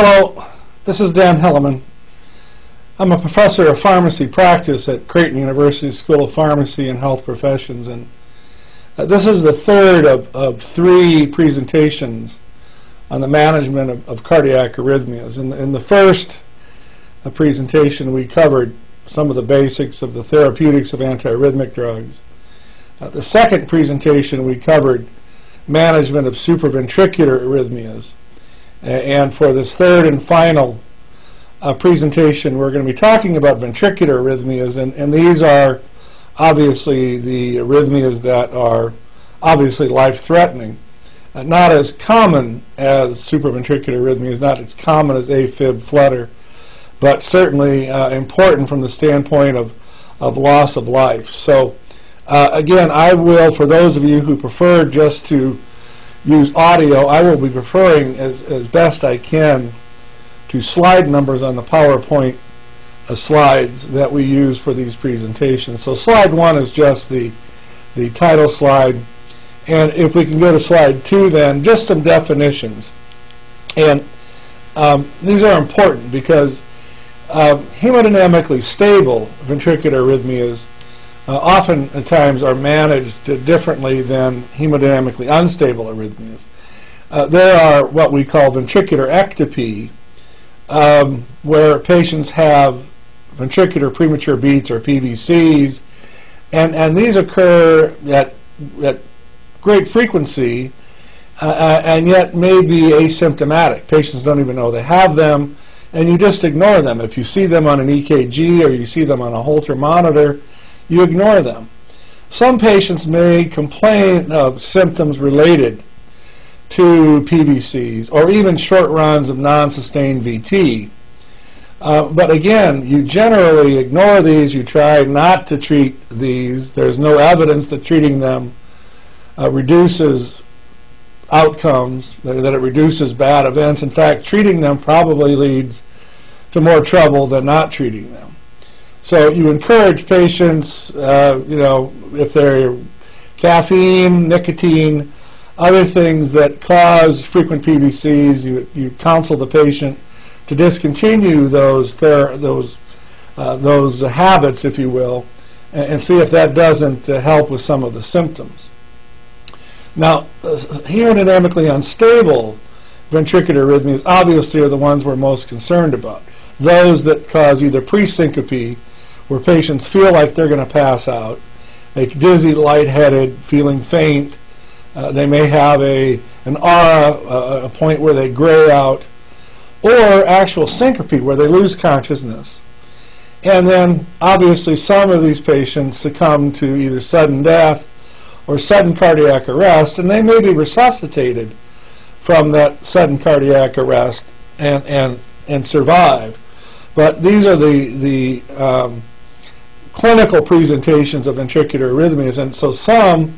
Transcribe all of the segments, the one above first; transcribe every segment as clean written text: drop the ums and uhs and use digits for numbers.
Hello, this is Dan Hilleman. I'm a professor of pharmacy practice at Creighton University School of Pharmacy and Health Professions, and this is the third of three presentations on the management of cardiac arrhythmias. In the first presentation, we covered some of the basics of the therapeutics of antiarrhythmic drugs. The second presentation, we covered management of supraventricular arrhythmias. And for this third and final presentation, we're going to be talking about ventricular arrhythmias, and these are obviously the arrhythmias that are obviously life-threatening. Not as common as supraventricular arrhythmias, not as common as AFib flutter, but certainly important from the standpoint of loss of life. So again, I will, for those of you who prefer just to use audio, I will be preferring as best I can to slide numbers on the PowerPoint slides that we use for these presentations. So slide 1 is just the title slide, and if we can go to slide 2, then just some definitions. And these are important because hemodynamically stable ventricular arrhythmias oftentimes are managed differently than hemodynamically unstable arrhythmias. There are what we call ventricular ectopy, where patients have ventricular premature beats, or PVCs, and these occur at great frequency and yet may be asymptomatic. Patients don't even know they have them, and you just ignore them. If you see them on an EKG or you see them on a Holter monitor, you ignore them. Some patients may complain of symptoms related to PVCs or even short runs of non-sustained VT. But again, you generally ignore these. You try not to treat these. There's no evidence that treating them reduces outcomes, that it reduces bad events. In fact, treating them probably leads to more trouble than not treating them. So you encourage patients, if they're caffeine, nicotine, other things that cause frequent PVCs, you counsel the patient to discontinue those habits, if you will, and see if that doesn't help with some of the symptoms. Now, hemodynamically unstable ventricular arrhythmias obviously are the ones we're most concerned about. Those that cause either pre-syncope, where patients feel like they're going to pass out, dizzy, lightheaded, feeling faint. They may have an aura, a point where they gray out, or actual syncope, where they lose consciousness. And then, obviously, some of these patients succumb to either sudden death or sudden cardiac arrest, and they may be resuscitated from that sudden cardiac arrest and survive. But these are the clinical presentations of ventricular arrhythmias, and so some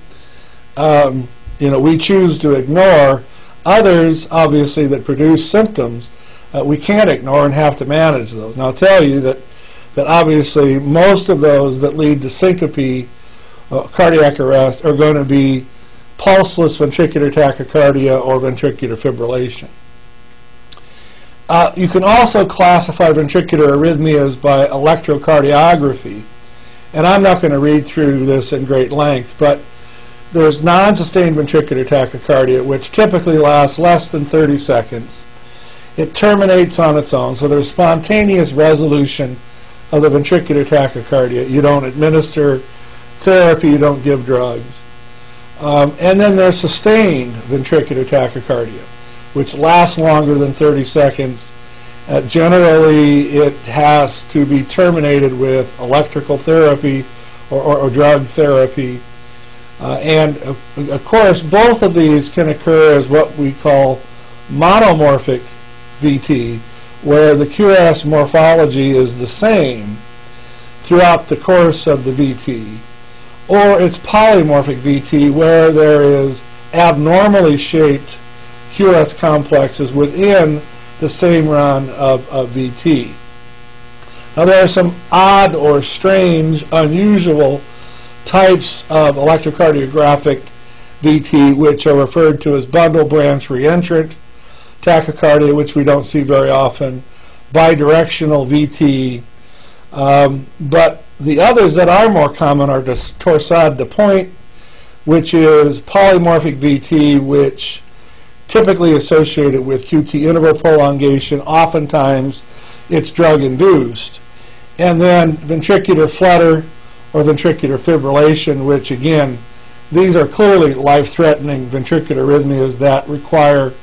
we choose to ignore. Others, obviously, that produce symptoms, we can't ignore and have to manage those. And I'll tell you that obviously most of those that lead to syncope, cardiac arrest, are going to be pulseless ventricular tachycardia or ventricular fibrillation. You can also classify ventricular arrhythmias by electrocardiography. And I'm not going to read through this in great length, but there's non-sustained ventricular tachycardia, which typically lasts less than 30 seconds. It terminates on its own, so there's spontaneous resolution of the ventricular tachycardia. You don't administer therapy, you don't give drugs. And then there's sustained ventricular tachycardia, which lasts longer than 30 seconds. Generally, it has to be terminated with electrical therapy or drug therapy. And of course, both of these can occur as what we call monomorphic VT, where the QRS morphology is the same throughout the course of the VT. Or it's polymorphic VT, where there is abnormally shaped QRS complexes within the same run of VT. Now, there are some odd or strange, unusual types of electrocardiographic VT, which are referred to as bundle branch reentrant, tachycardia, which we don't see very often, bidirectional VT, but the others that are more common are torsade de point, which is polymorphic VT, which typically associated with QT interval prolongation. Oftentimes it's drug-induced. And then ventricular flutter or ventricular fibrillation, which again, these are clearly life-threatening ventricular arrhythmias that require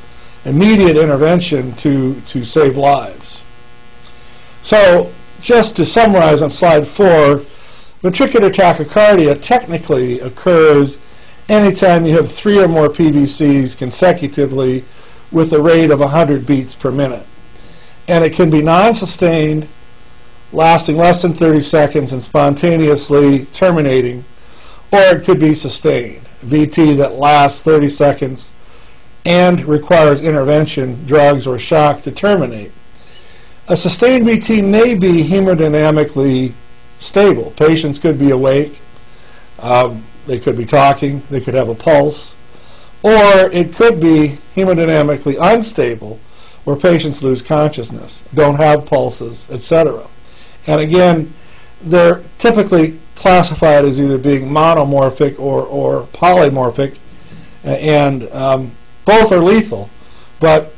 immediate intervention to save lives. So just to summarize on slide 4, ventricular tachycardia technically occurs anytime you have 3 or more PVCs consecutively with a rate of 100 beats per minute. And it can be non-sustained, lasting less than 30 seconds and spontaneously terminating, or it could be sustained, VT that lasts 30 seconds and requires intervention, drugs, or shock to terminate. A sustained VT may be hemodynamically stable. Patients could be awake, they could be talking, they could have a pulse, or it could be hemodynamically unstable, where patients lose consciousness, don't have pulses, etc. And again, they're typically classified as either being monomorphic or polymorphic, and both are lethal, but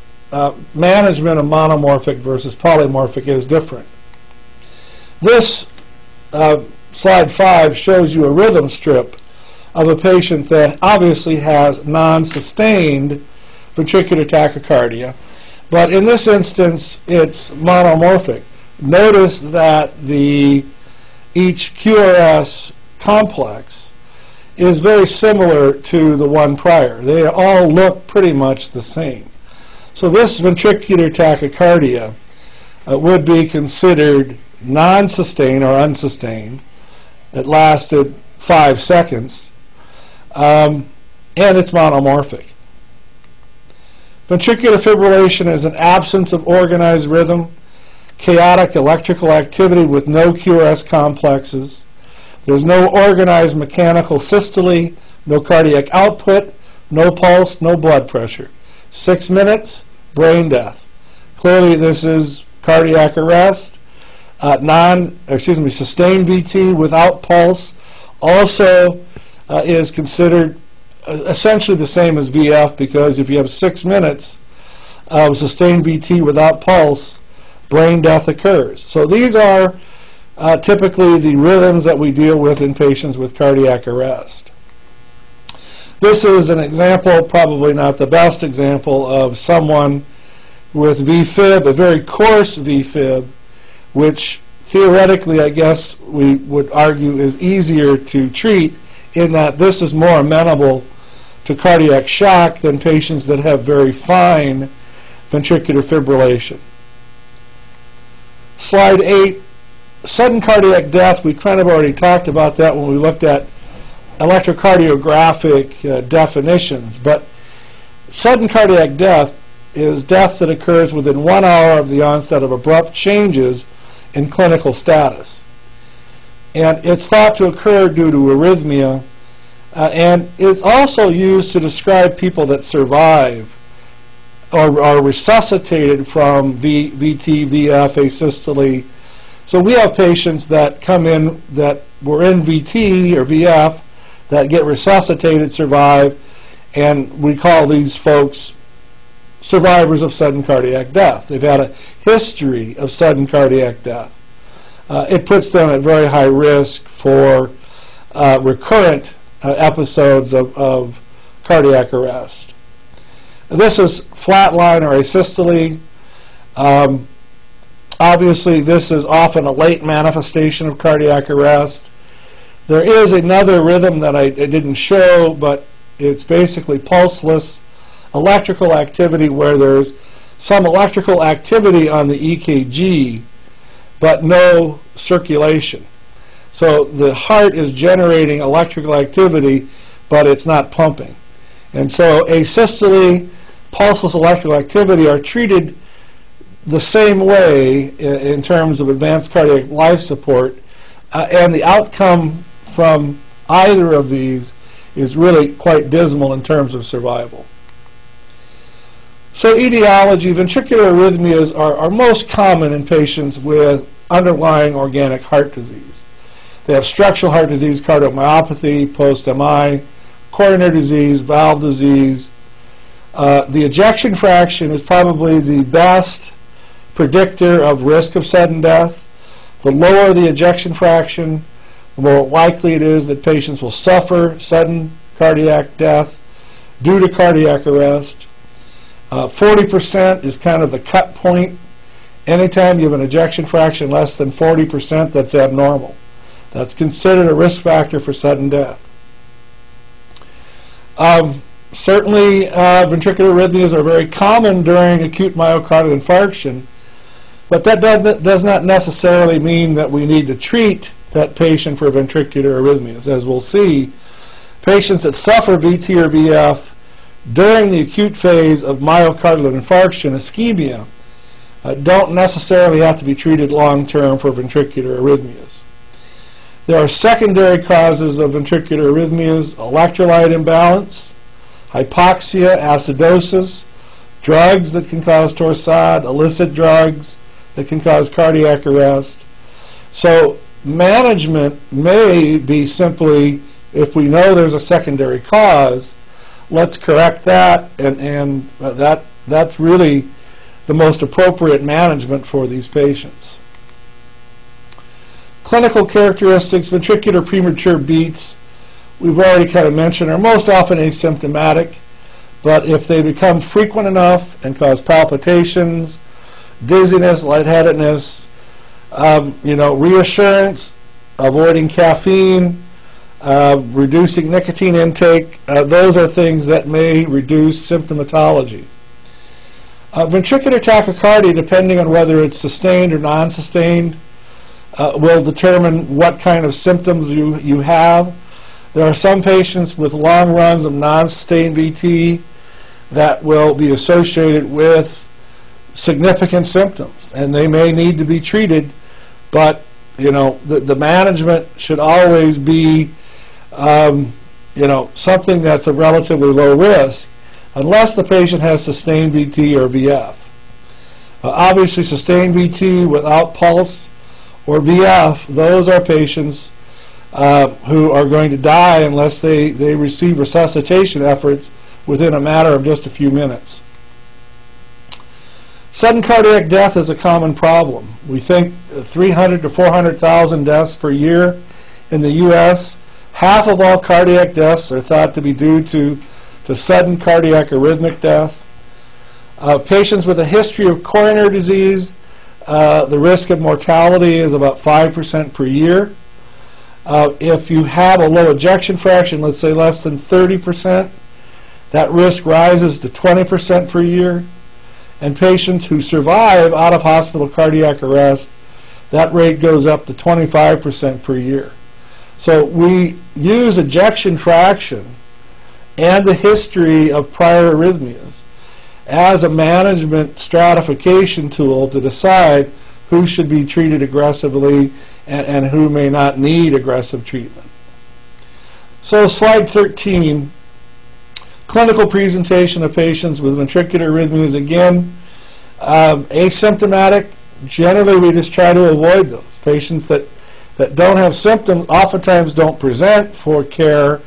management of monomorphic versus polymorphic is different. This slide 5 shows you a rhythm strip of a patient that obviously has non-sustained ventricular tachycardia, but in this instance it's monomorphic. Notice that each QRS complex is very similar to the one prior. They all look pretty much the same. So this ventricular tachycardia would be considered non-sustained or unsustained. It lasted 5 seconds, and it's monomorphic. Ventricular fibrillation is an absence of organized rhythm, chaotic electrical activity with no QRS complexes. There's no organized mechanical systole, no cardiac output, no pulse, no blood pressure. 6 minutes, brain death. Clearly this is cardiac arrest. Sustained VT without pulse also is considered essentially the same as VF, because if you have 6 minutes of sustained VT without pulse, brain death occurs. So these are typically the rhythms that we deal with in patients with cardiac arrest. This is an example, probably not the best example, of someone with VFib, a very coarse VFib, which theoretically, I guess we would argue, is easier to treat in that this is more amenable to cardiac shock than patients that have very fine ventricular fibrillation. Slide 8, sudden cardiac death. We kind of already talked about that when we looked at electrocardiographic definitions, but sudden cardiac death is death that occurs within 1 hour of the onset of abrupt changes in clinical status. And it's thought to occur due to arrhythmia, and it's also used to describe people that survive or are resuscitated from VT, VF, asystole. So we have patients that come in that were in VT or VF that get resuscitated, survive, and we call these folks survivors of sudden cardiac death. They've had a history of sudden cardiac death. It puts them at very high risk for recurrent episodes of cardiac arrest. This is flatline or asystole. Obviously, this is often a late manifestation of cardiac arrest. There is another rhythm that I didn't show, but it's basically pulseless electrical activity where there's some electrical activity on the EKG, but no circulation. So the heart is generating electrical activity, but it's not pumping. And so asystole, pulseless electrical activity are treated the same way in terms of advanced cardiac life support, and the outcome from either of these is really quite dismal in terms of survival. So etiology, ventricular arrhythmias are most common in patients with underlying organic heart disease. They have structural heart disease, cardiomyopathy, post-MI, coronary disease, valve disease. The ejection fraction is probably the best predictor of risk of sudden death. The lower the ejection fraction, the more likely it is that patients will suffer sudden cardiac death due to cardiac arrest. 40% is kind of the cut point. Anytime you have an ejection fraction less than 40%, that's abnormal. That's considered a risk factor for sudden death. Certainly, ventricular arrhythmias are very common during acute myocardial infarction, but that does not necessarily mean that we need to treat that patient for ventricular arrhythmias. As we'll see, patients that suffer VT or VF during the acute phase of myocardial infarction, ischemia, don't necessarily have to be treated long-term for ventricular arrhythmias. There are secondary causes of ventricular arrhythmias: electrolyte imbalance, hypoxia, acidosis, drugs that can cause torsade, illicit drugs that can cause cardiac arrest. So management may be simply, if we know there's a secondary cause, let's correct that, and that's really the most appropriate management for these patients. Clinical characteristics: ventricular premature beats, we've already kind of mentioned, are most often asymptomatic, but if they become frequent enough and cause palpitations, dizziness, lightheadedness, reassurance, avoiding caffeine, reducing nicotine intake, those are things that may reduce symptomatology. Ventricular tachycardia, depending on whether it's sustained or non-sustained, will determine what kind of symptoms you have. There are some patients with long runs of non-sustained VT that will be associated with significant symptoms, and they may need to be treated, but the management should always be something that's a relatively low risk, unless the patient has sustained VT or VF. Obviously, sustained VT without pulse or VF, those are patients who are going to die unless they receive resuscitation efforts within a matter of just a few minutes. Sudden cardiac death is a common problem. We think 300 to 400,000 deaths per year in the U.S. Half of all cardiac deaths are thought to be due to sudden cardiac arrhythmic death. Patients with a history of coronary disease, the risk of mortality is about 5% per year. If you have a low ejection fraction, let's say less than 30%, that risk rises to 20% per year. And patients who survive out-of-hospital cardiac arrest, that rate goes up to 25% per year. So we use ejection fraction and the history of prior arrhythmias as a management stratification tool to decide who should be treated aggressively and who may not need aggressive treatment. So slide 13, clinical presentation of patients with ventricular arrhythmias. Again, asymptomatic, generally we just try to avoid those. Patients that don't have symptoms oftentimes don't present for care,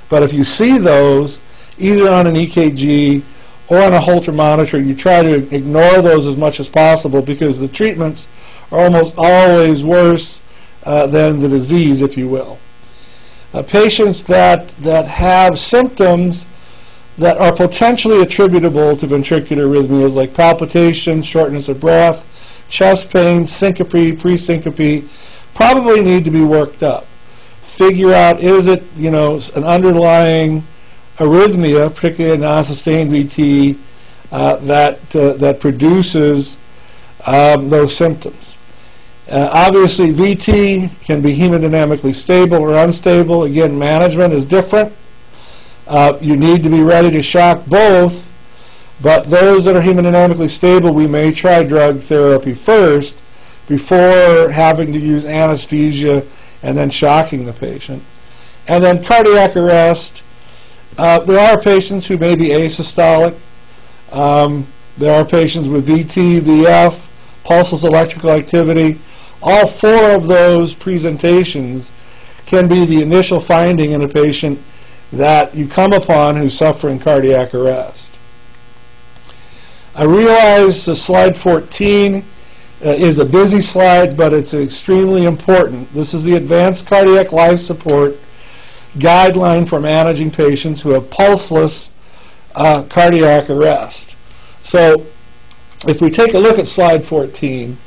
but if you see those, either on an EKG or on a Holter monitor, you try to ignore those as much as possible because the treatments are almost always worse than the disease, if you will. Patients that have symptoms that are potentially attributable to ventricular arrhythmias, like palpitations, shortness of breath, chest pain, syncope, pre-syncope, probably need to be worked up. Figure out, is it an underlying arrhythmia, particularly a non-sustained VT, that produces those symptoms. Obviously, VT can be hemodynamically stable or unstable. Again, management is different. You need to be ready to shock both, but those that are hemodynamically stable, we may try drug therapy first before having to use anesthesia and then shocking the patient. And then cardiac arrest, there are patients who may be asystolic. There are patients with VT, VF, pulseless electrical activity. All four of those presentations can be the initial finding in a patient that you come upon who's suffering cardiac arrest. I realize slide 14 is a busy slide, but it's extremely important. This is the Advanced Cardiac Life Support Guideline for managing patients who have pulseless cardiac arrest. So if we take a look at slide 14,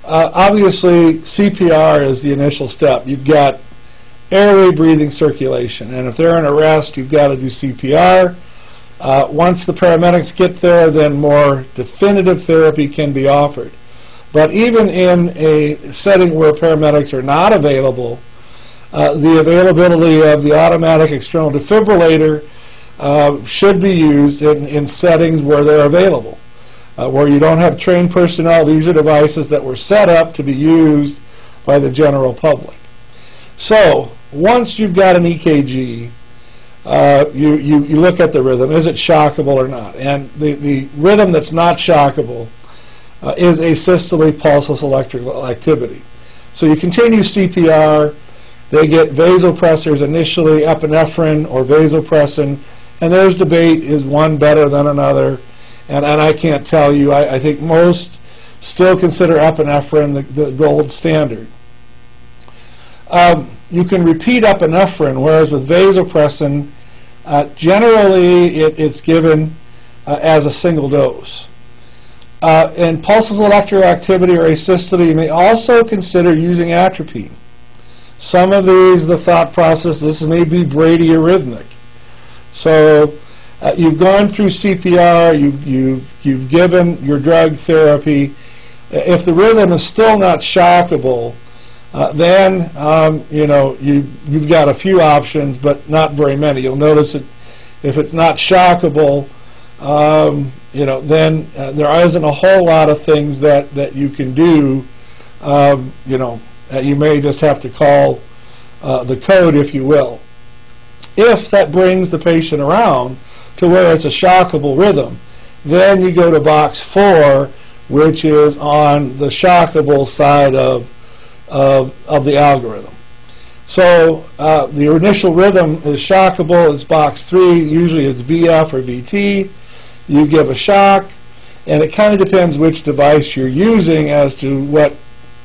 obviously CPR is the initial step. You've got airway, breathing, circulation, and if they're in arrest, you've got to do CPR. Once the paramedics get there, then more definitive therapy can be offered. But even in a setting where paramedics are not available, the availability of the automatic external defibrillator should be used in settings where they're available. Where you don't have trained personnel, these are devices that were set up to be used by the general public. So once you've got an EKG, you look at the rhythm. Is it shockable or not? And the rhythm that's not shockable is asystole pulseless electrical activity. So you continue CPR. They get vasopressors initially, epinephrine or vasopressin, and there's debate, is one better than another? And I can't tell you. I think most still consider epinephrine the gold standard. You can repeat epinephrine, whereas with vasopressin, generally it's given as a single dose. In pulseless electrical activity or asystole, you may also consider using atropine. Some of these, the thought process, this may be bradyarrhythmic. So you've gone through CPR, you've given your drug therapy. If the rhythm is still not shockable, then you've got a few options, but not very many. You'll notice that if it's not shockable, then there isn't a whole lot of things that you can do. You may just have to call the code, if you will. If that brings the patient around to where it's a shockable rhythm, then you go to box 4, which is on the shockable side of the algorithm. So the initial rhythm is shockable. It's box 3. Usually it's VF or VT. You give a shock, and it kind of depends which device you're using as to what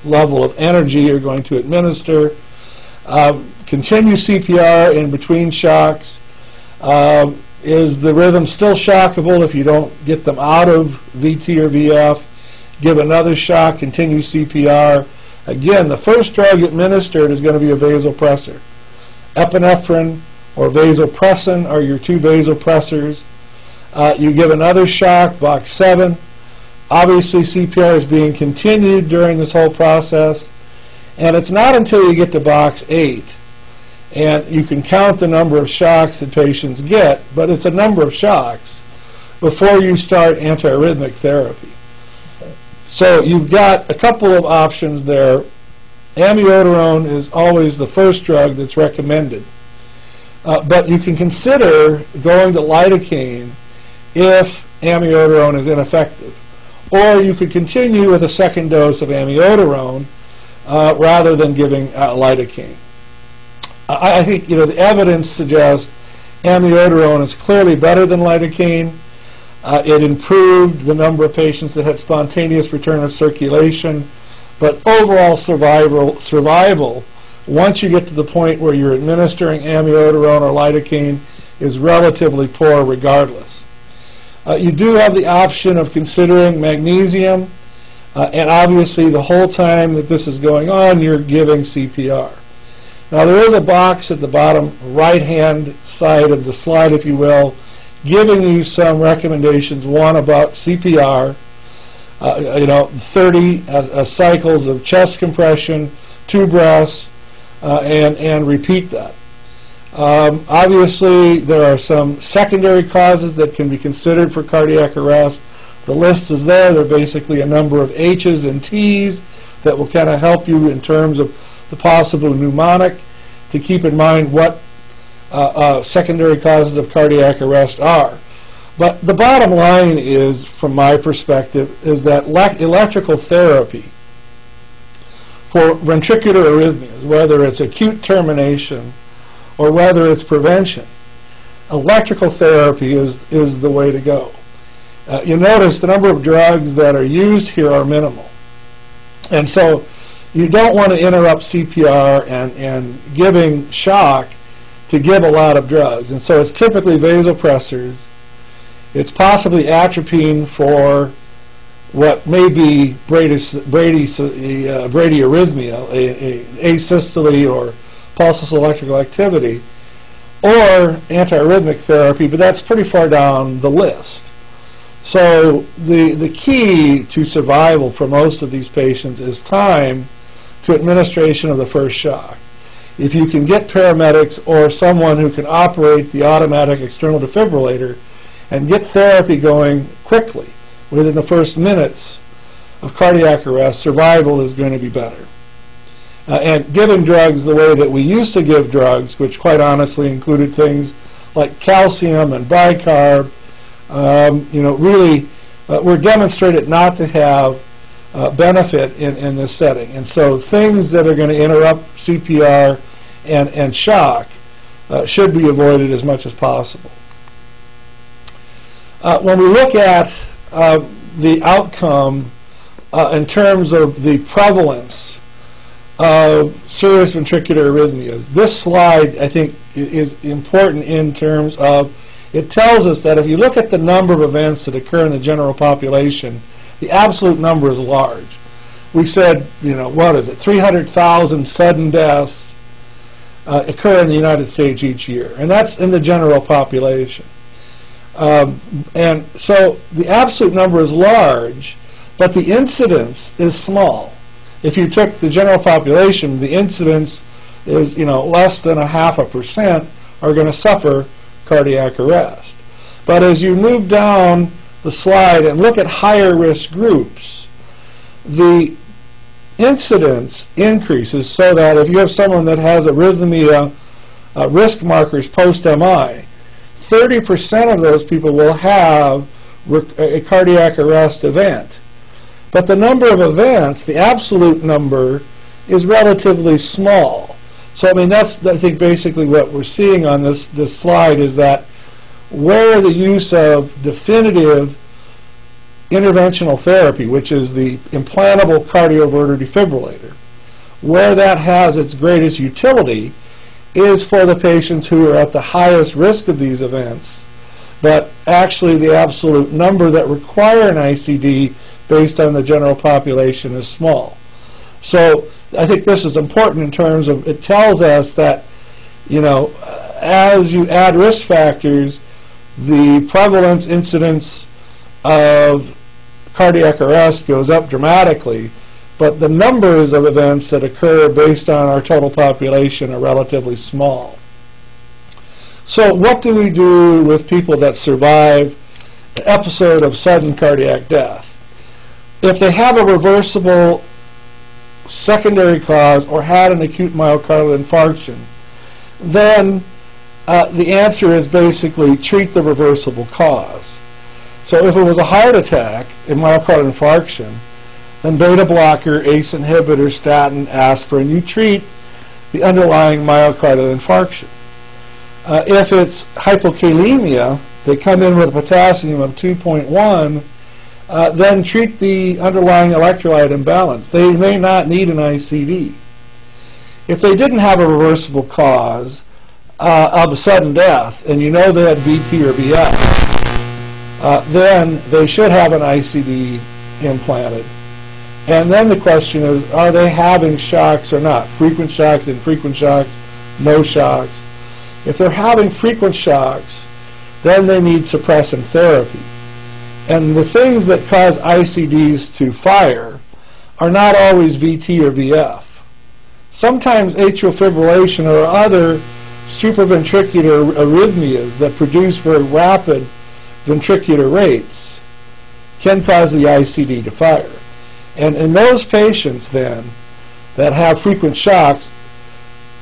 level of energy you're going to administer. Continue CPR in between shocks. Is the rhythm still shockable if you don't get them out of VT or VF? Give another shock, continue CPR. Again, the first drug administered is going to be a vasopressor. Epinephrine or vasopressin are your two vasopressors. You give another shock, box 7. Obviously, CPR is being continued during this whole process. And it's not until you get to box 8, and you can count the number of shocks that patients get, but it's a number of shocks before you start antiarrhythmic therapy. So you've got a couple of options there. Amiodarone is always the first drug that's recommended. But you can consider going to lidocaine if amiodarone is ineffective. Or you could continue with a second dose of amiodarone rather than giving lidocaine. I think the evidence suggests amiodarone is clearly better than lidocaine. It improved the number of patients that had spontaneous return of circulation, but overall survival, once you get to the point where you're administering amiodarone or lidocaine, is relatively poor regardless. You do have the option of considering magnesium, and obviously the whole time that this is going on, you're giving CPR. Now there is a box at the bottom right-hand side of the slide, if you will, giving you some recommendations. One about CPR, 30 cycles of chest compression, 2 breaths, and repeat that. Obviously, there are some secondary causes that can be considered for cardiac arrest. The list is there. They're basically a number of H's and T's that will kind of help you in terms of the possible mnemonic to keep in mind what secondary causes of cardiac arrest are. But the bottom line is, from my perspective, is that electrical therapy for ventricular arrhythmias, whether it's acute termination or whether it's prevention, electrical therapy is the way to go. You notice the number of drugs that are used here are minimal. And so you don't want to interrupt CPR and giving shock to give a lot of drugs. And so it's typically vasopressors. It's possibly atropine for what may be bradyarrhythmia, asystole or pulseless electrical activity, or antiarrhythmic therapy, but that's pretty far down the list. So the key to survival for most of these patients is time to administration of the first shock. If you can get paramedics or someone who can operate the automatic external defibrillator and get therapy going quickly, within the first minutes of cardiac arrest, survival is going to be better. And giving drugs the way that we used to give drugs, which quite honestly included things like calcium and bicarb, really were demonstrated not to have benefit in this setting. And so things that are going to interrupt CPR and shock should be avoided as much as possible. When we look at the outcome in terms of the prevalence of serious ventricular arrhythmias, this slide, I think, is important in terms of it tells us that if you look at the number of events that occur in the general population, the absolute number is large. We said, what is it, 300,000 sudden deaths occur in the United States each year, and that's in the general population. And so the absolute number is large, but the incidence is small. If you took the general population, the incidence is less than 0.5% are going to suffer cardiac arrest. But as you move down the slide and look at higher risk groups, the incidence increases so that if you have someone that has arrhythmia risk markers post-MI, 30% of those people will have a cardiac arrest event. But the number of events, the absolute number, is relatively small. So, that's, I think, basically what we're seeing on this slide is that where the use of definitive interventional therapy, which is the implantable cardioverter defibrillator, where that has its greatest utility is for the patients who are at the highest risk of these events, but actually the absolute number that require an ICD based on the general population is small. So I think this is important in terms of it tells us that, as you add risk factors, the prevalence incidence of cardiac arrest goes up dramatically, but the numbers of events that occur based on our total population are relatively small. So what do we do with people that survive an episode of sudden cardiac death? If they have a reversible secondary cause or had an acute myocardial infarction, then the answer is basically treat the reversible cause. So if it was a heart attack and myocardial infarction, then beta blocker, ACE inhibitor, statin, aspirin, you treat the underlying myocardial infarction. If it's hypokalemia, they come in with a potassium of 2.1, then treat the underlying electrolyte imbalance. They may not need an ICD. If they didn't have a reversible cause of a sudden death, and they had VT or VF, then they should have an ICD implanted. And then the question is, are they having shocks or not? Frequent shocks, infrequent shocks, no shocks. If they're having frequent shocks, then they need suppressant therapy. And the things that cause ICDs to fire are not always VT or VF. Sometimes atrial fibrillation or other supraventricular arrhythmias that produce very rapid ventricular rates can cause the ICD to fire. And in those patients then that have frequent shocks,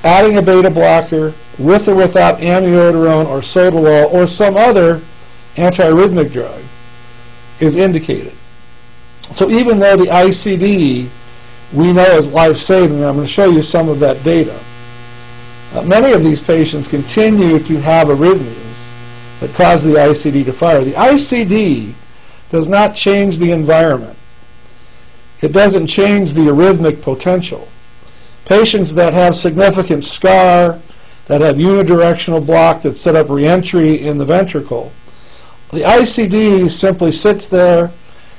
adding a beta blocker with or without amiodarone or sotalol or some other antiarrhythmic drug is indicated. So even though the ICD we know is life-saving, I'm going to show you some of that data, many of these patients continue to have arrhythmias that cause the ICD to fire. The ICD does not change the environment. It doesn't change the arrhythmic potential. Patients that have significant scar, that have unidirectional block that set up reentry in the ventricle, the ICD simply sits there,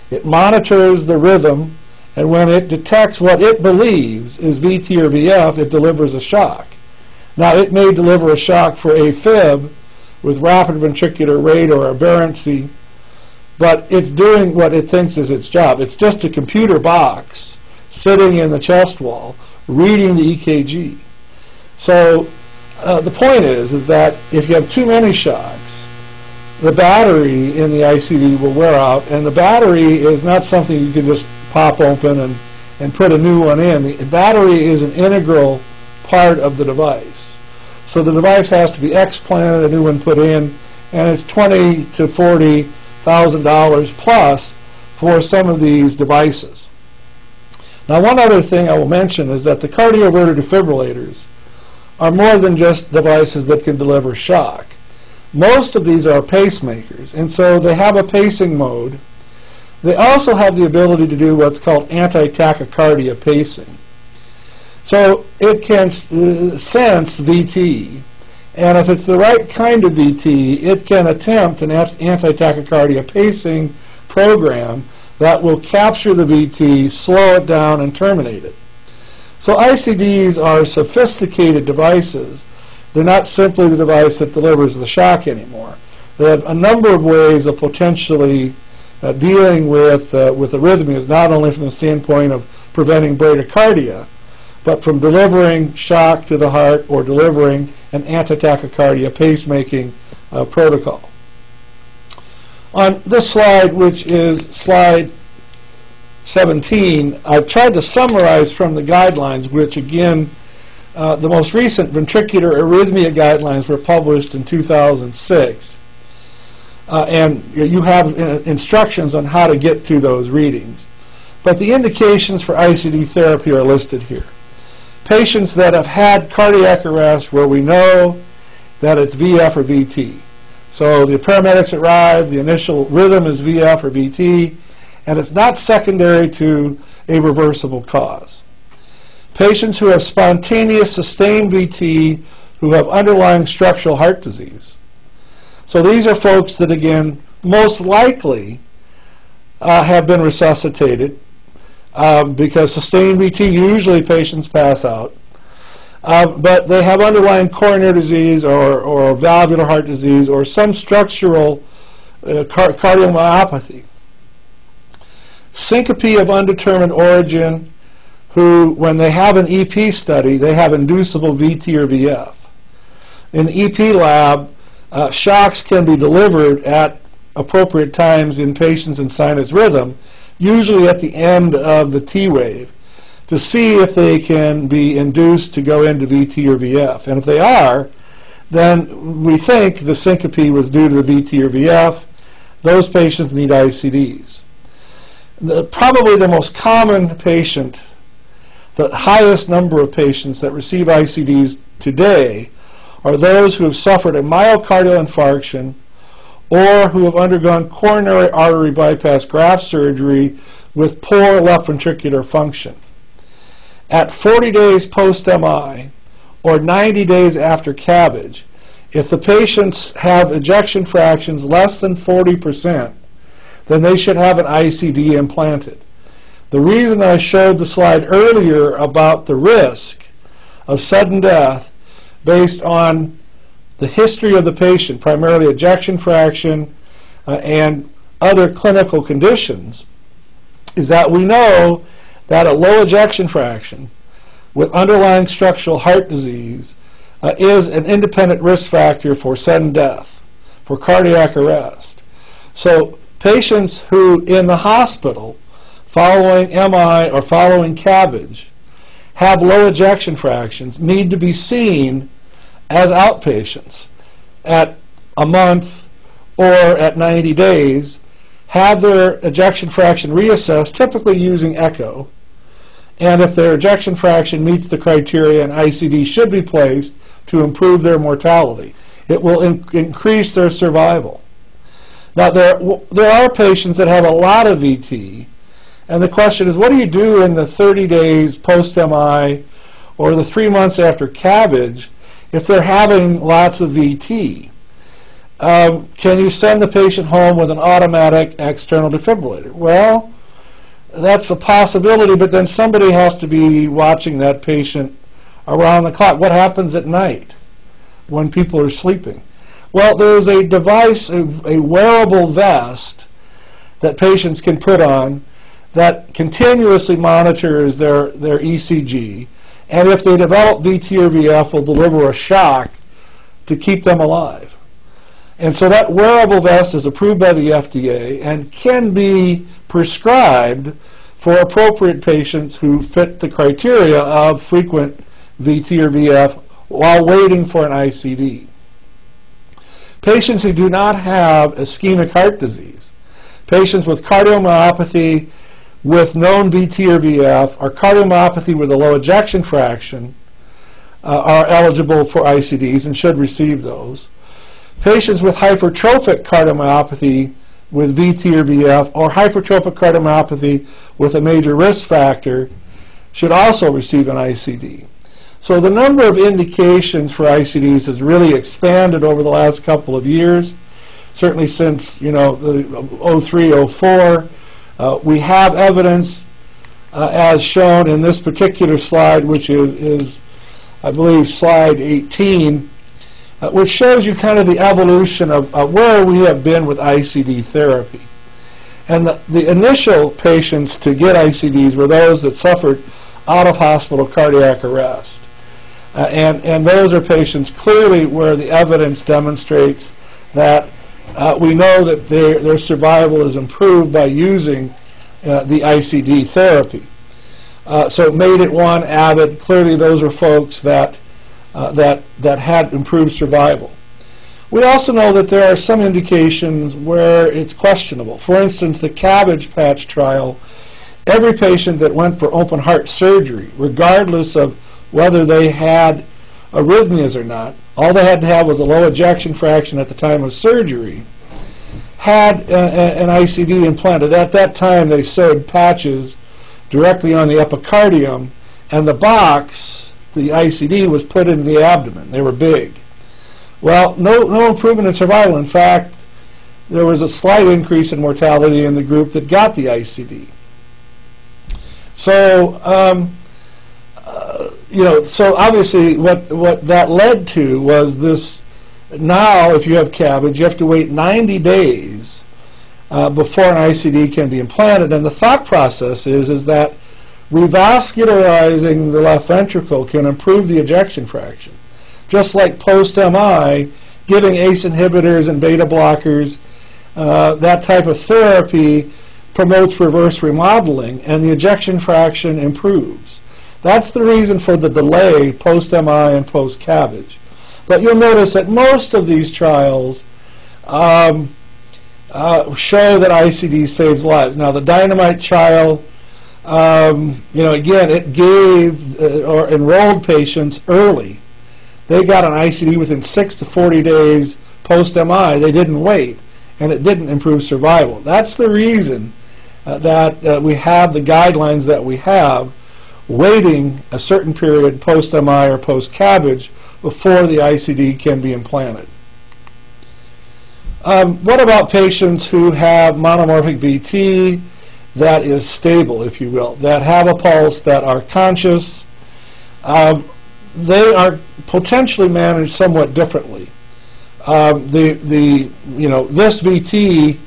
it monitors the rhythm, and when it detects what it believes is VT or VF, it delivers a shock. Now, it may deliver a shock for AFib with rapid ventricular rate or aberrancy, but it's doing what it thinks is its job. It's just a computer box sitting in the chest wall reading the EKG. So the point is that if you have too many shocks, the battery in the ICD will wear out, and the battery is not something you can just pop open and put a new one in. The battery is an integral part of the device. So the device has to be explanted, a new one put in, and it's $20,000 to $40,000 plus for some of these devices. Now, one other thing I will mention is that the cardioverter defibrillators are more than just devices that can deliver shock. Most of these are pacemakers, and so they have a pacing mode. They also have the ability to do what's called anti-tachycardia pacing. So it can sense VT, and if it's the right kind of VT, it can attempt an anti-tachycardia pacing program that will capture the VT, slow it down, and terminate it. So ICDs are sophisticated devices. They're not simply the device that delivers the shock anymore. They have a number of ways of potentially dealing with arrhythmias, not only from the standpoint of preventing bradycardia, but from delivering shock to the heart or delivering an anti-tachycardia pacemaking protocol. On this slide, which is slide 17, I've tried to summarize from the guidelines, which again, the most recent ventricular arrhythmia guidelines were published in 2006. And you have instructions on how to get to those readings. But the indications for ICD therapy are listed here. Patients that have had cardiac arrest where we know that it's VF or VT. So the paramedics arrive, the initial rhythm is VF or VT, and it's not secondary to a reversible cause. Patients who have spontaneous sustained VT who have underlying structural heart disease. So these are folks that, again, most likely have been resuscitated because sustained VT, usually patients pass out. But they have underlying coronary disease or valvular heart disease or some structural cardiomyopathy. Syncope of undetermined origin, who, when they have an EP study, they have inducible VT or VF. In the EP lab, shocks can be delivered at appropriate times in patients in sinus rhythm, usually at the end of the T wave, to see if they can be induced to go into VT or VF. And if they are, then we think the syncope was due to the VT or VF. Those patients need ICDs. Probably the most common patient, the highest number of patients that receive ICDs today are those who have suffered a myocardial infarction or who have undergone coronary artery bypass graft surgery with poor left ventricular function. At 40 days post-MI or 90 days after CABG, if the patients have ejection fractions less than 40%, then they should have an ICD implanted. The reason that I showed the slide earlier about the risk of sudden death based on the history of the patient, primarily ejection fraction and other clinical conditions, is that we know that a low ejection fraction with underlying structural heart disease is an independent risk factor for sudden death, for cardiac arrest. So patients who in the hospital following MI or following CABG have low ejection fractions need to be seen as outpatients at a month or at 90 days, have their ejection fraction reassessed, typically using echo. And if their ejection fraction meets the criteria, an ICD should be placed to improve their mortality. It will increase their survival. Now, there are patients that have a lot of VT, and the question is, what do you do in the 30 days post-MI or the 3 months after CABG if they're having lots of VT? Can you send the patient home with an automatic external defibrillator? Well, that's a possibility, but then somebody has to be watching that patient around the clock. What happens at night when people are sleeping? Well, there's a device, a wearable vest that patients can put on that continuously monitors their ECG, and if they develop VT or VF, will deliver a shock to keep them alive. And so that wearable vest is approved by the FDA and can be prescribed for appropriate patients who fit the criteria of frequent VT or VF while waiting for an ICD. Patients who do not have ischemic heart disease, patients with cardiomyopathy with known VT or VF, or cardiomyopathy with a low ejection fraction, are eligible for ICDs and should receive those. Patients with hypertrophic cardiomyopathy with VT or VF, or hypertrophic cardiomyopathy with a major risk factor, should also receive an ICD. So the number of indications for ICDs has really expanded over the last couple of years. Certainly since the 03, 04, we have evidence as shown in this particular slide, which is I believe slide 18, which shows you kind of the evolution of where we have been with ICD therapy. And the initial patients to get ICDs were those that suffered out-of-hospital cardiac arrest. And those are patients clearly where the evidence demonstrates that we know that their survival is improved by using the ICD therapy. So it made it one avid. Clearly those are folks that had improved survival. We also know that there are some indications where it's questionable. For instance, the CABG patch trial, every patient that went for open heart surgery, regardless of whether they had arrhythmias or not, all they had to have was a low ejection fraction at the time of surgery, had an ICD implanted. At that time, they sewed patches directly on the epicardium, and the box, the ICD, was put in the abdomen. They were big. Well, no improvement in survival. In fact, there was a slight increase in mortality in the group that got the ICD. So, so obviously what that led to was this. Now, if you have CABG, you have to wait 90 days before an ICD can be implanted. And the thought process is that revascularizing the left ventricle can improve the ejection fraction. Just like post-MI, giving ACE inhibitors and beta blockers, that type of therapy promotes reverse remodeling, and the ejection fraction improves. That's the reason for the delay post-MI and post-CABG. But you'll notice that most of these trials show that ICD saves lives. Now, the Dynamite trial, again, it gave or enrolled patients early. They got an ICD within 6 to 40 days post-MI. They didn't wait, and it didn't improve survival. That's the reason that we have the guidelines that we have, waiting a certain period post-MI or post-CABG before the ICD can be implanted. What about patients who have monomorphic VT that is stable, if you will, that have a pulse, that are conscious? They are potentially managed somewhat differently. This VT,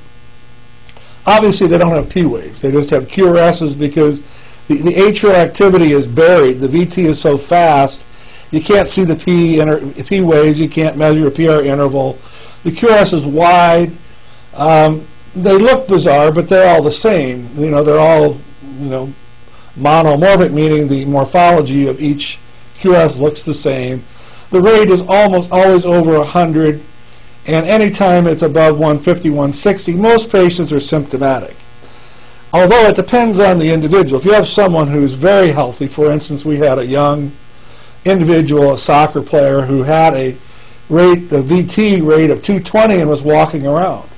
obviously they don't have P waves. They just have QRSs because the atrial activity is buried. The VT is so fast, you can't see the P waves. You can't measure a PR interval. The QRS is wide. They look bizarre, but they're all the same. They're all monomorphic, meaning the morphology of each QRS looks the same. The rate is almost always over 100, And anytime it's above 150, 160, most patients are symptomatic. Although it depends on the individual. If you have someone who's very healthy, for instance, we had a young individual, a soccer player, who had a VT rate of 220 and was walking around.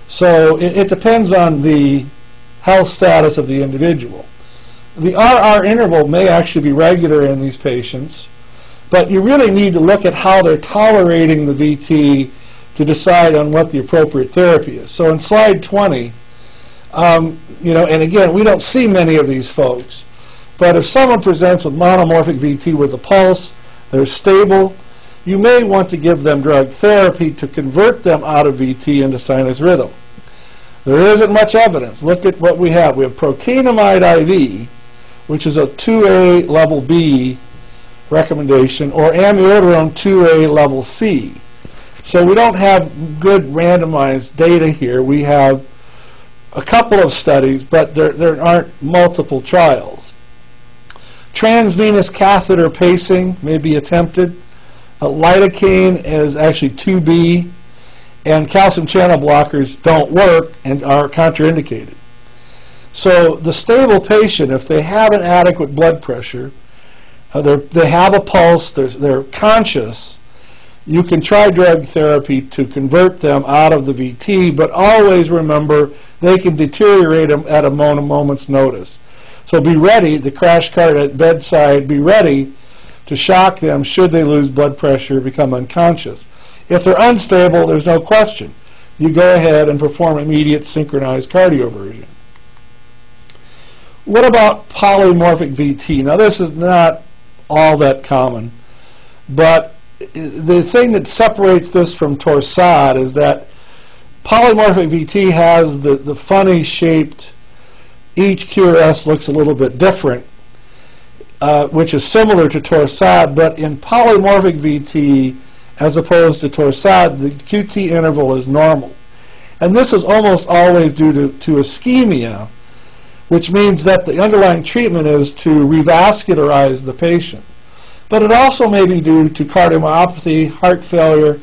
So it depends on the health status of the individual. The RR interval may actually be regular in these patients, but you really need to look at how they're tolerating the VT to decide on what the appropriate therapy is. So in slide 20, and again, we don't see many of these folks, but if someone presents with monomorphic VT with a pulse, they're stable, you may want to give them drug therapy to convert them out of VT into sinus rhythm. There isn't much evidence. Look at what we have. We have procainamide IV, which is a 2A level B recommendation, or amiodarone 2A level C. So we don't have good randomized data here. We have a couple of studies, but there aren't multiple trials. Transvenous catheter pacing may be attempted. Lidocaine is actually 2B, and calcium channel blockers don't work and are contraindicated. So the stable patient, if they have an adequate blood pressure, they have a pulse, they're conscious, you can try drug therapy to convert them out of the VT, but always remember they can deteriorate them at a moment's notice. So be ready, the crash cart at bedside, be ready to shock them should they lose blood pressure, become unconscious. If they're unstable, there's no question. You go ahead and perform immediate synchronized cardioversion. What about polymorphic VT? Now this is not all that common, but the thing that separates this from Torsades is that polymorphic VT has the funny shaped, each QRS looks a little bit different, which is similar to Torsades, but in polymorphic VT, as opposed to Torsades, the QT interval is normal. And this is almost always due to ischemia, which means that the underlying treatment is to revascularize the patient. But it also may be due to cardiomyopathy, heart failure,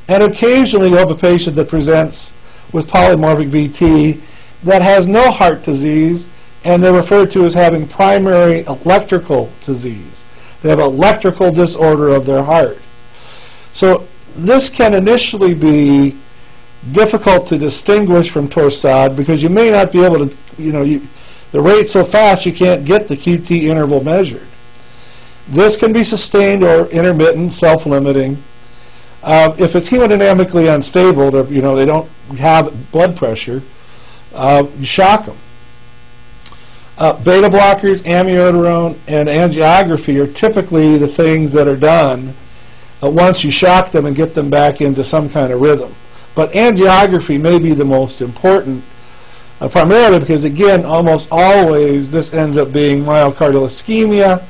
and occasionally you have a patient that presents with polymorphic VT that has no heart disease, and they're referred to as having primary electrical disease. They have electrical disorder of their heart. So this can initially be difficult to distinguish from Torsades because you may not be able to, the rate's so fast you can't get the QT interval measured. This can be sustained or intermittent, self-limiting. If it's hemodynamically unstable, they don't have blood pressure, you shock them. Beta blockers, amiodarone, and angiography are typically the things that are done once you shock them and get them back into some kind of rhythm. But angiography may be the most important, primarily because, again, almost always this ends up being myocardial ischemia,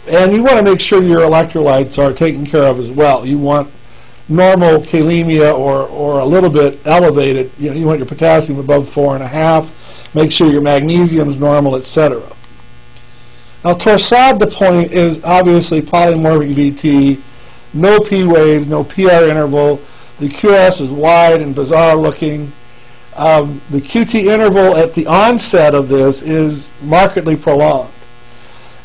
and you want to make sure your electrolytes are taken care of as well. You want normal kalemia or a little bit elevated. You want your potassium above 4.5. Make sure your magnesium is normal, etc. Now, Torsades de point is obviously polymorphic VT, no P waves, no PR interval. The QRS is wide and bizarre looking. The QT interval at the onset of this is markedly prolonged.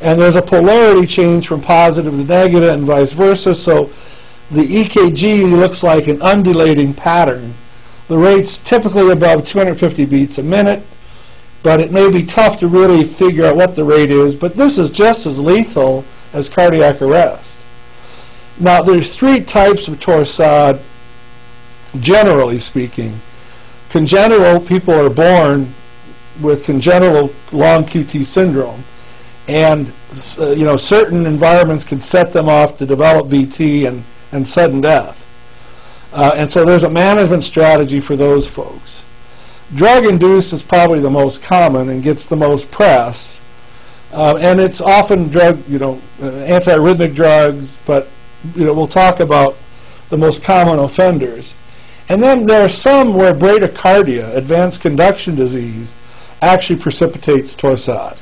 And there's a polarity change from positive to negative and vice versa, so the EKG looks like an undulating pattern. The rate's typically above 250 beats a minute, but it may be tough to really figure out what the rate is, but this is just as lethal as cardiac arrest. Now, there's three types of Torsades, generally speaking. Congenital, people are born with congenital long QT syndrome, and certain environments can set them off to develop VT and sudden death. And so there's a management strategy for those folks. Drug-induced is probably the most common and gets the most press, and it's often antiarrhythmic drugs, but we'll talk about the most common offenders. And then there are some where bradycardia, advanced conduction disease, actually precipitates Torsades.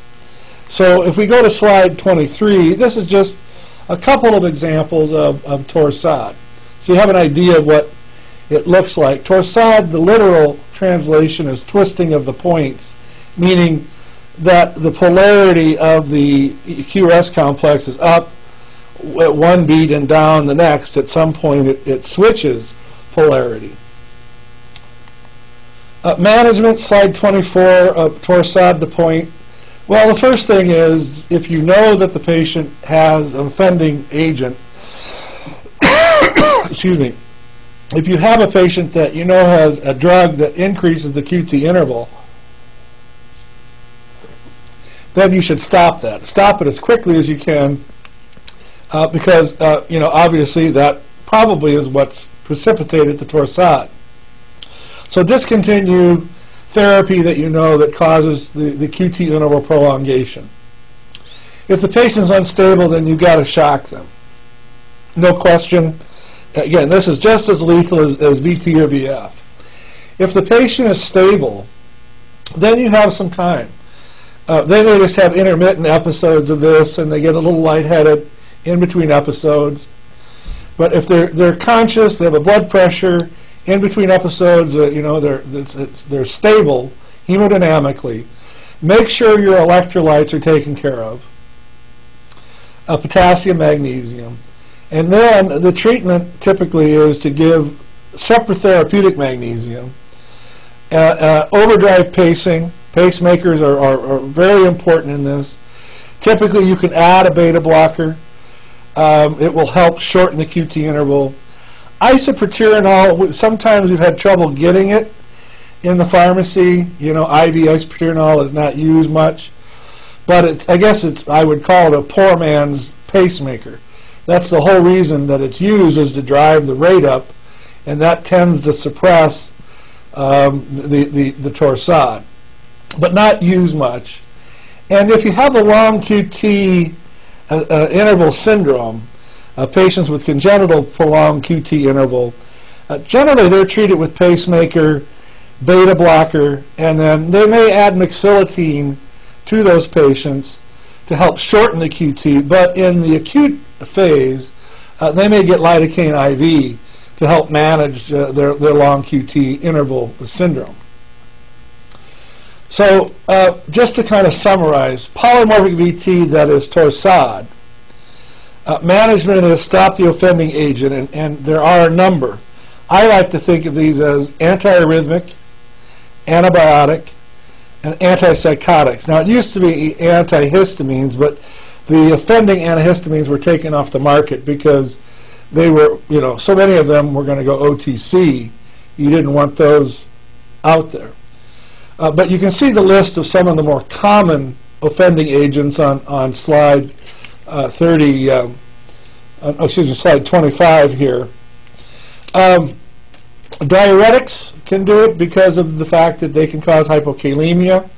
So if we go to slide 23, this is just a couple of examples of Torsades. So you have an idea of what it looks like. Torsade, the literal translation, is twisting of the points, meaning that the polarity of the QRS complex is up at one beat and down the next. At some point it switches polarity. Management, slide 24, torsade to point. Well, the first thing is, if you know that the patient has an offending agent, excuse me, if you have a patient that you know has a drug that increases the QT interval, then you should stop that. Stop it as quickly as you can, because obviously that probably is what's precipitated the torsade. So discontinue therapy that you know that causes the QT interval prolongation. If the patient's unstable, then you've got to shock them. No question. Again, this is just as lethal as VT or VF. If the patient is stable, then you have some time. They may just have intermittent episodes of this, and they get a little lightheaded in between episodes. But if they're conscious, they have a blood pressure, in between episodes, they're stable hemodynamically. Make sure your electrolytes are taken care of. Potassium, magnesium. And then the treatment typically is to give supratherapeutic magnesium. Overdrive pacing. Pacemakers are very important in this. Typically you can add a beta blocker. It will help shorten the QT interval. Isoproterenol, sometimes we've had trouble getting it in the pharmacy. IV isoproterenol is not used much. But I would call it a poor man's pacemaker. That's the whole reason that it's used, is to drive the rate up, and that tends to suppress the torsade, but not used much. And if you have a long QT interval syndrome, patients with congenital prolonged QT interval, generally they're treated with pacemaker, beta blocker, and then they may add mixilotine to those patients to help shorten the QT. But in the acute phase, they may get lidocaine IV to help manage their long QT interval syndrome. So just to kind of summarize, polymorphic VT, that is torsade, management is stop the offending agent, and there are a number. I like to think of these as antiarrhythmic, antibiotic, and antipsychotics. Now, it used to be antihistamines, but the offending antihistamines were taken off the market because they were, so many of them were going to go OTC. You didn't want those out there. But you can see the list of some of the more common offending agents on slide slide 25 here. Diuretics can do it because of the fact that they can cause hypokalemia.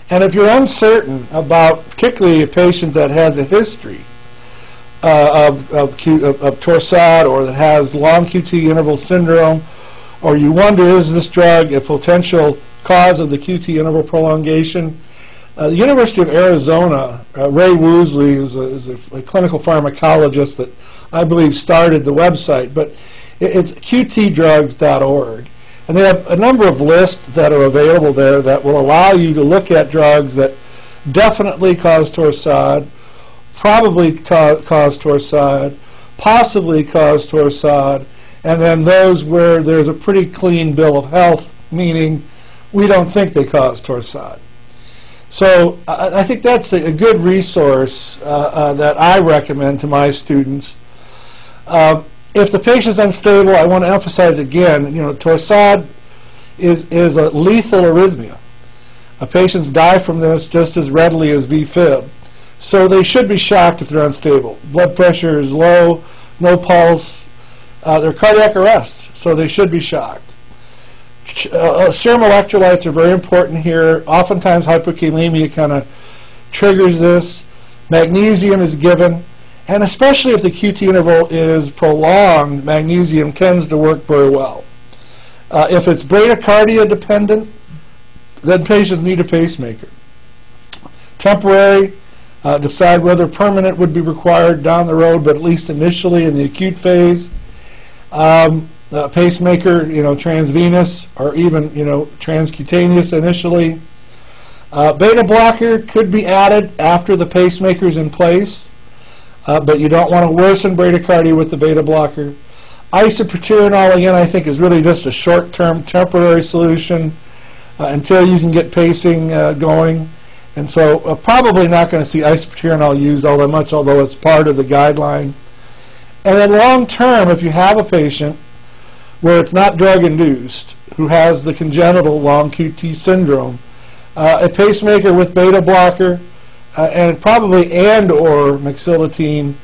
And if you're uncertain about, particularly a patient that has a history of torsade, or that has long QT interval syndrome, or you wonder, is this drug a potential cause of the QT interval prolongation? The University of Arizona, Ray Woosley, is a clinical pharmacologist that I believe started the website, but it's qtdrugs.org. And they have a number of lists that are available there that will allow you to look at drugs that definitely cause torsade, probably cause torsade, possibly cause torsade, and then those where there's a pretty clean bill of health, meaning we don't think they cause torsade. So I think that's a good resource that I recommend to my students. If the patient's unstable, I want to emphasize again, torsade is a lethal arrhythmia. Patients die from this just as readily as VFib. So they should be shocked if they're unstable. Blood pressure is low, no pulse. They're cardiac arrest, so they should be shocked. Serum electrolytes are very important here. Oftentimes hypokalemia kind of triggers this. Magnesium is given. And especially if the QT interval is prolonged, magnesium tends to work very well. If it's bradycardia dependent, then patients need a pacemaker. Temporary, decide whether permanent would be required down the road, but at least initially in the acute phase. pacemaker, transvenous or even, transcutaneous initially. Beta blocker could be added after the pacemaker is in place, but you don't want to worsen bradycardia with the beta blocker. Isoproterenol, again, I think is really just a short-term temporary solution until you can get pacing going. And so probably not going to see isoproterenol used all that much, although it's part of the guideline. And then long-term, if you have a patient where it's not drug-induced, who has the congenital long QT syndrome, a pacemaker with beta blocker, and probably or McSillatine,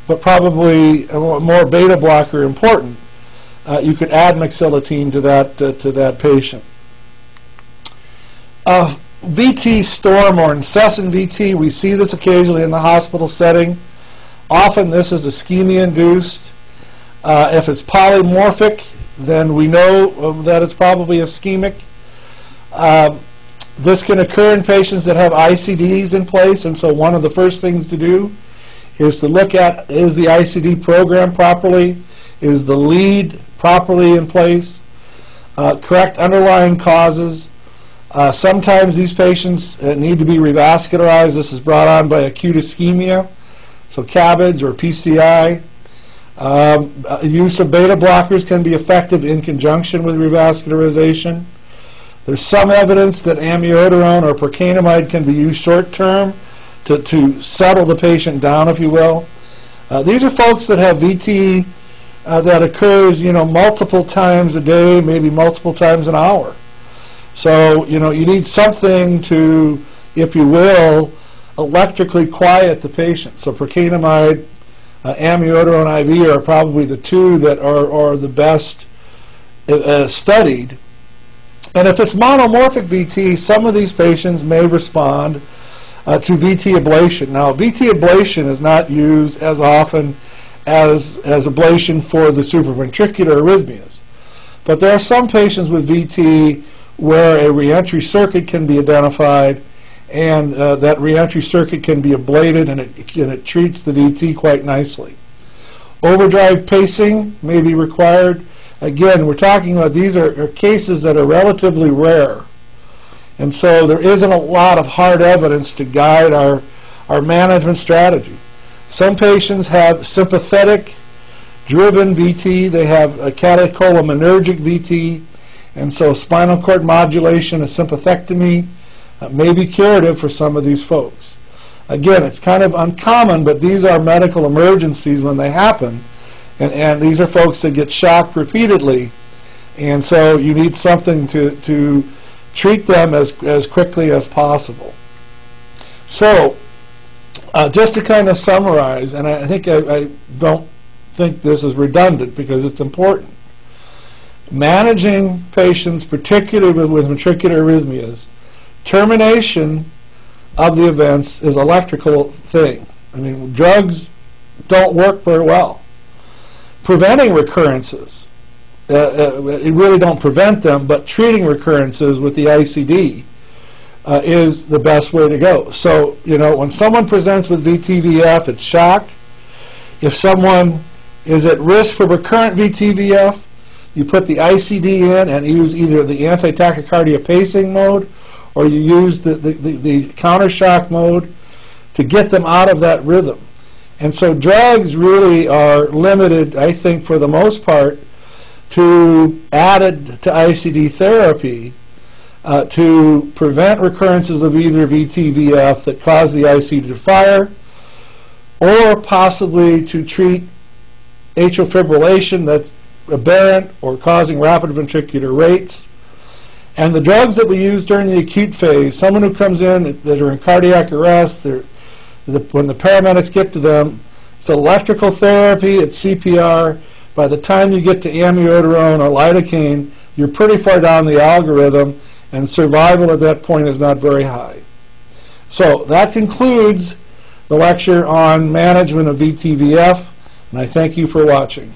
but probably more beta blocker important. You could add McSillatine to that patient. VT storm or incessant VT, we see this occasionally in the hospital setting. Often this is ischemia-induced. If it's polymorphic, then we know that it's probably ischemic. This can occur in patients that have ICDs in place, and so one of the first things to do is to look at, is the ICD program properly? Is the lead properly in place? Correct underlying causes. Sometimes these patients need to be revascularized. This is brought on by acute ischemia, so CABG or PCI. Use of beta blockers can be effective in conjunction with revascularization. There's some evidence that amiodarone or procainamide can be used short-term to settle the patient down, if you will. These are folks that have VT that occurs, multiple times a day, maybe multiple times an hour. So, you need something to, if you will, electrically quiet the patient. So procainamide, amiodarone IV are probably the two that are the best studied. And if it's monomorphic VT, some of these patients may respond to VT ablation. Now, VT ablation is not used as often as ablation for the supraventricular arrhythmias. But there are some patients with VT where a reentry circuit can be identified, and that reentry circuit can be ablated, and it treats the VT quite nicely. Overdrive pacing may be required. Again, we're talking about these are cases that are relatively rare. And so there isn't a lot of hard evidence to guide our management strategy. Some patients have sympathetic-driven VT. They have a catecholaminergic VT. And so spinal cord modulation, a sympathectomy, may be curative for some of these folks. Again, it's kind of uncommon, but these are medical emergencies when they happen. And these are folks that get shocked repeatedly. And so you need something to treat them as quickly as possible. So just to kind of summarize, and I think I don't think this is redundant because it's important. Managing patients, particularly with ventricular arrhythmias, termination of the events is an electrical thing. I mean, drugs don't work very well. Preventing recurrences, you really don't prevent them, but treating recurrences with the ICD is the best way to go. So, when someone presents with VTVF, it's shock. If someone is at risk for recurrent VTVF, you put the ICD in and use either the anti-tachycardia pacing mode or you use the counter-shock mode to get them out of that rhythm. And so drugs really are limited, I think, for the most part, to added to ICD therapy to prevent recurrences of either VTVF that cause the ICD to fire, or possibly to treat atrial fibrillation that's aberrant or causing rapid ventricular rates. And the drugs that we use during the acute phase, someone who comes in that are in cardiac arrest, when the paramedics get to them, it's electrical therapy, it's CPR. By the time you get to amiodarone or lidocaine, you're pretty far down the algorithm, and survival at that point is not very high. So that concludes the lecture on management of VTVF, and I thank you for watching.